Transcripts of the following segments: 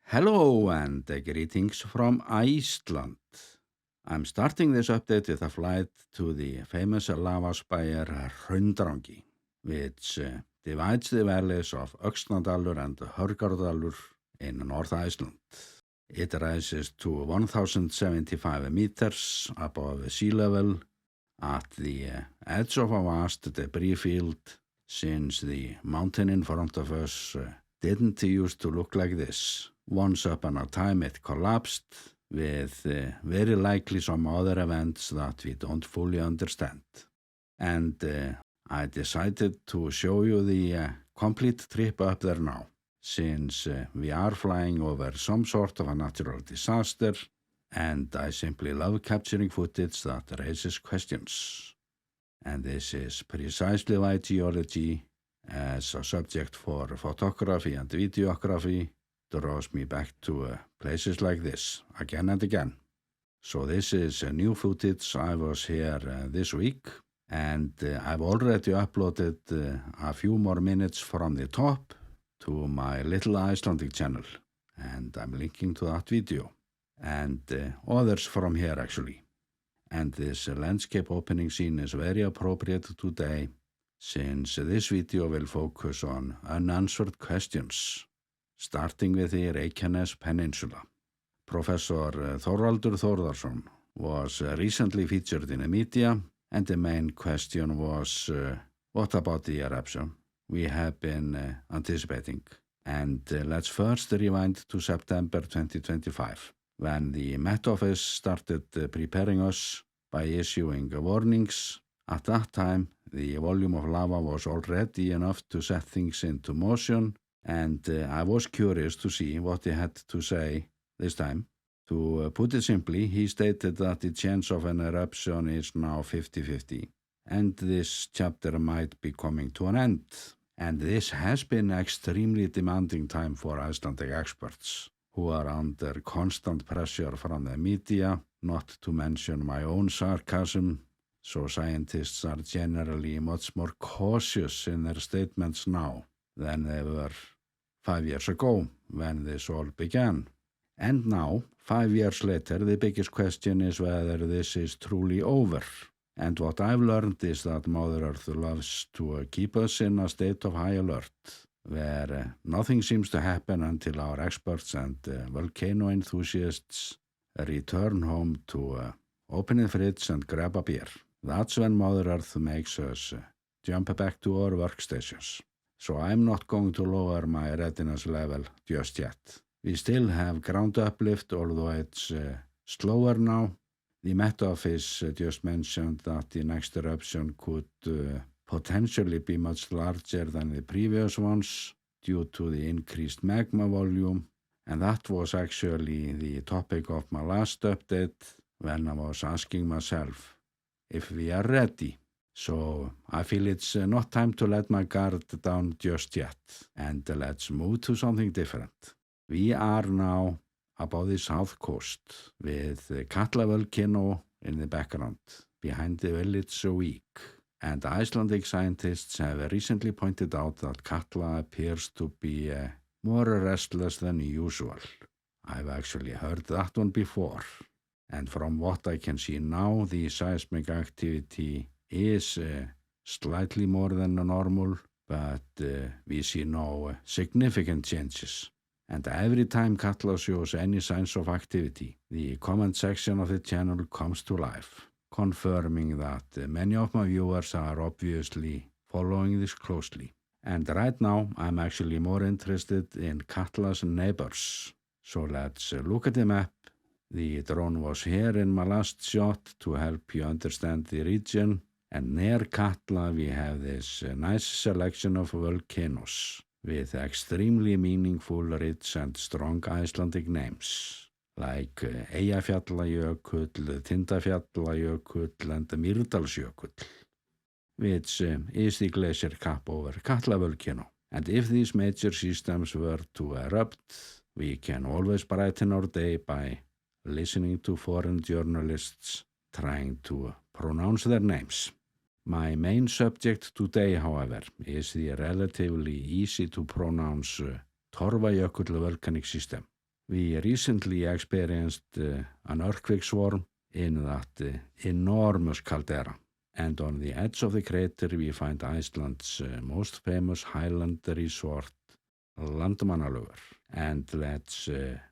Hello and greetings from Iceland. I'm starting this update with a flight to the famous lava spire Hraundrangi, which divides the valleys of Öxnadalur and Hörgárdalur in North Iceland. It rises to 1,075 meters above sea level at the edge of a vast debris field, since the mountain in front of us didn't used to look like this. Once upon a time it collapsed, with very likely some other events that we don't fully understand. And I decided to show you the complete trip up there now, since we are flying over some sort of a natural disaster, and I simply love capturing footage that raises questions. And this is precisely why geology, as a subject for photography and videography, draws me back to places like this again and again. So this is new footage. I was here this week, and I've already uploaded a few more minutes from the top to my Little Icelandic channel, and I'm linking to that video, and others from here actually. And this landscape opening scene is very appropriate today, since this video will focus on unanswered questions, starting with the Reykjanes Peninsula. Professor Þorvaldur Þórðarson was recently featured in the media, and the main question was, what about the eruption we have been anticipating? And let's first rewind to September 2025. When the Met Office started preparing us by issuing warnings. At that time, the volume of lava was already enough to set things into motion, and I was curious to see what he had to say this time. To put it simply, he stated that the chance of an eruption is now 50-50, and this chapter might be coming to an end. And this has been an extremely demanding time for Icelandic experts, who are under constant pressure from the media, not to mention my own sarcasm. So scientists are generally much more cautious in their statements now than they were 5 years ago when this all began. And now, 5 years later, the biggest question is whether this is truly over. And what I've learned is that Mother Earth loves to keep us in a state of high alert, where nothing seems to happen until our experts and volcano enthusiasts return home to open the fridge and grab a beer. That's when Mother Earth makes us jump back to our workstations. So I'm not going to lower my readiness level just yet. We still have ground uplift, although it's slower now. The Met Office just mentioned that the next eruption could potentially be much larger than the previous ones due to the increased magma volume, and that was actually the topic of my last update when I was asking myself if we are ready. So I feel it's not time to let my guard down just yet, and let's move to something different. We are now above the south coast with the Katla volcano in the background behind the village Vík. And Icelandic scientists have recently pointed out that Katla appears to be more restless than usual. I've actually heard that one before. And from what I can see now, the seismic activity is slightly more than normal, but we see no significant changes. And every time Katla shows any signs of activity, the comment section of the channel comes to life, confirming that many of my viewers are obviously following this closely. And right now, I'm actually more interested in Katla's neighbors. So let's look at the map. The drone was here in my last shot to help you understand the region. And near Katla, we have this nice selection of volcanoes with extremely meaningful, rich and strong Icelandic names, like Eyjafjallajökull, Tindafjallajökull, and Mýrdalsjökull, which is the glacier cap over Katla volcano. And if these major systems were to erupt, we can always brighten our day by listening to foreign journalists trying to pronounce their names. My main subject today, however, is the relatively easy to pronounce Torfajökull volcanic system, We recently experienced an earthquake swarm in that enormous caldera. And on the edge of the crater we find Iceland's most famous highland resort, Landmannalaugar. And let's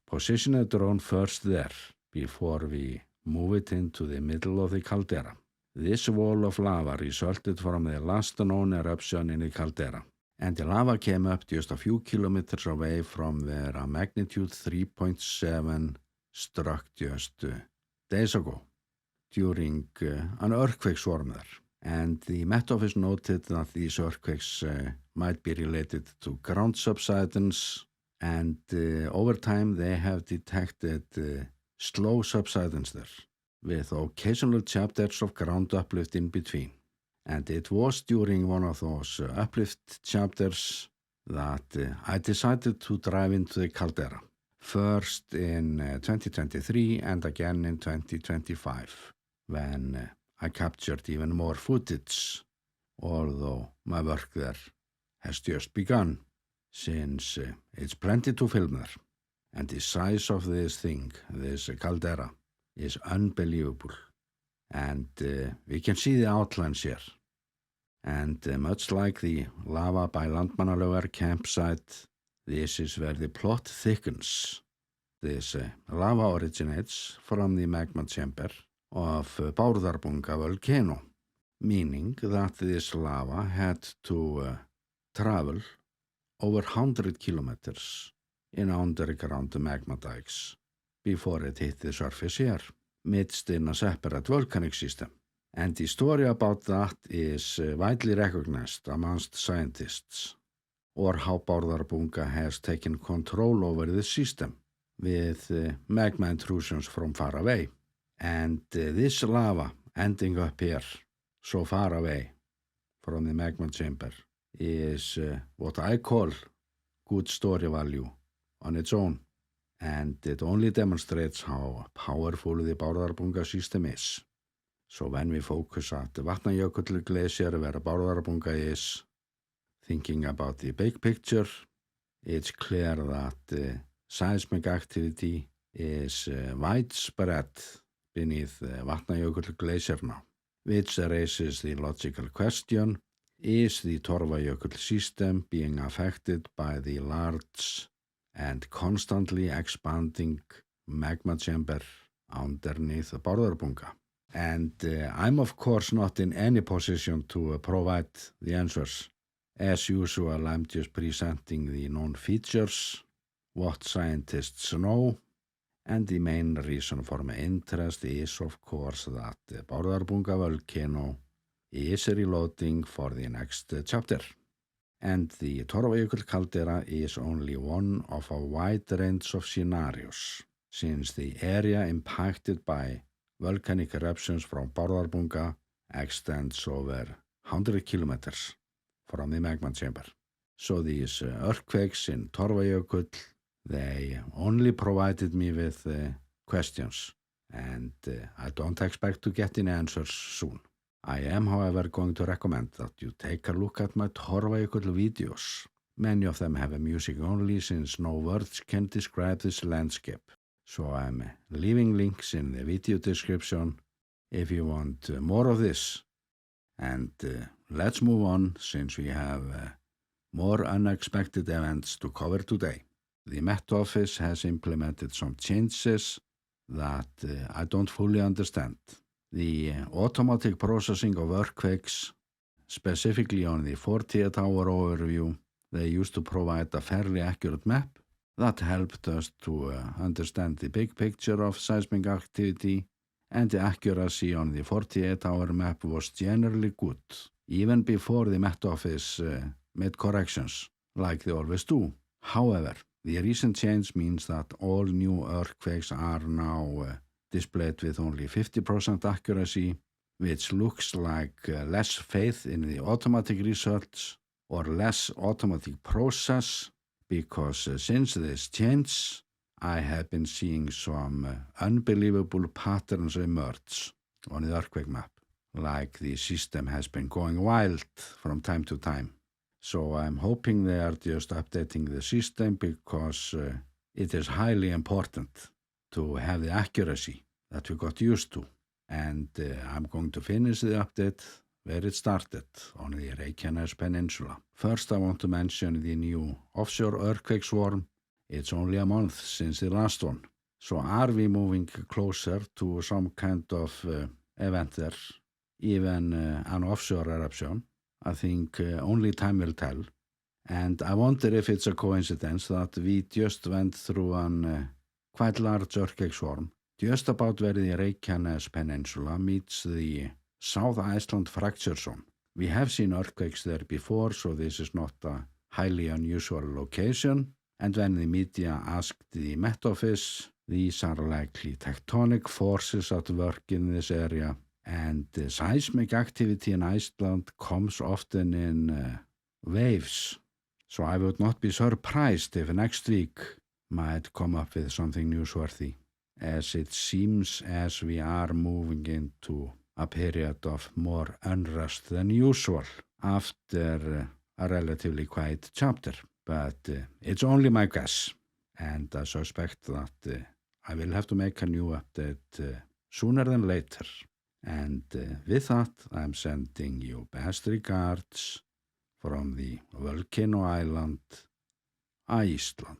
position a drone first there before we move it into the middle of the caldera. This wall of lava resulted from the last known eruption in the caldera. And the lava came up just a few kilometers away from where a magnitude 3.7 struck just days ago during an earthquake swarm there. And the Met Office noted that these earthquakes might be related to ground subsidence, and over time they have detected slow subsidence there, with occasional chapters of ground uplift in between. And it was during one of those uplift chapters that I decided to drive into the caldera. First in 2023 and again in 2025, when I captured even more footage, although my work there has just begun, since it's plenty to film there. And the size of this thing, this caldera, is unbelievable. And we can see the outlines here. And much like the lava by Landmannalaugar campsite, this is where the plot thickens. This lava originates from the magma chamber of Bárðarbunga volcano, meaning that this lava had to travel over 100 kilometers in underground magma dikes before it hit the surface here, midst in a separate volcanic system. And the story about that is widely recognized amongst scientists, or how Bárðarbunga has taken control over the system with magma intrusions from far away. And this lava ending up here, so far away from the magma chamber, is what I call good story value on its own. And it only demonstrates how powerful the Bárðarbunga system is. So when we focus at the Vatnajökull glacier where Bárðarbunga is, thinking about the big picture, it's clear that seismic activity is widespread beneath Vatnajökull glacier now, which raises the logical question, is the Torfajökull system being affected by the large and constantly expanding magma chamber underneath Bárðarbunga? And I'm of course not in any position to provide the answers. As usual, I'm just presenting the known features, what scientists know, and the main reason for my interest is of course that the Bárðarbunga volcano is reloading for the next chapter. And the Torfajökull caldera is only one of a wide range of scenarios, since the area impacted by volcanic eruptions from Bárðarbunga extends over 100 kilometers from the magma chamber. So these earthquakes in Torfajökull, they only provided me with questions, and I don't expect to get any answers soon. I am, however, going to recommend that you take a look at my Torfajökull videos. Many of them have a music only, since no words can describe this landscape. So I'm leaving links in the video description if you want more of this. And let's move on, since we have more unexpected events to cover today. The Met Office has implemented some changes that I don't fully understand. The automatic processing of earthquakes, specifically on the 48-hour overview, they used to provide a fairly accurate map that helped us to understand the big picture of seismic activity, and the accuracy on the 48-hour map was generally good, even before the Met Office made corrections, like they always do. However, the recent change means that all new earthquakes are now displayed with only 50% accuracy, which looks like less faith in the automatic results or less automatic process, because since this change, I have been seeing some unbelievable patterns emerge on the earthquake map, like the system has been going wild from time to time. So I'm hoping they are just updating the system, because It is highly important to have the accuracy that we got used to. And I'm going to finish the update where it started, on the Reykjanes Peninsula. First, I want to mention the new offshore earthquake swarm. It's only a month since the last one. So are we moving closer to some kind of event there, even an offshore eruption? I think only time will tell. And I wonder if it's a coincidence that we just went through an quite large earthquake swarm, just about where the Reykjanes Peninsula meets the South Iceland fracture zone. We have seen earthquakes there before, so this is not a highly unusual location. And when the media asked the Met Office, these are likely tectonic forces at work in this area. And the seismic activity in Iceland comes often in waves. So I would not be surprised if next week might come up with something newsworthy, as it seems as we are moving into a period of more unrest than usual after a relatively quiet chapter. But it's only my guess, and I suspect that I will have to make a new update sooner than later. And with that, I'm sending you best regards from the volcano island, Iceland.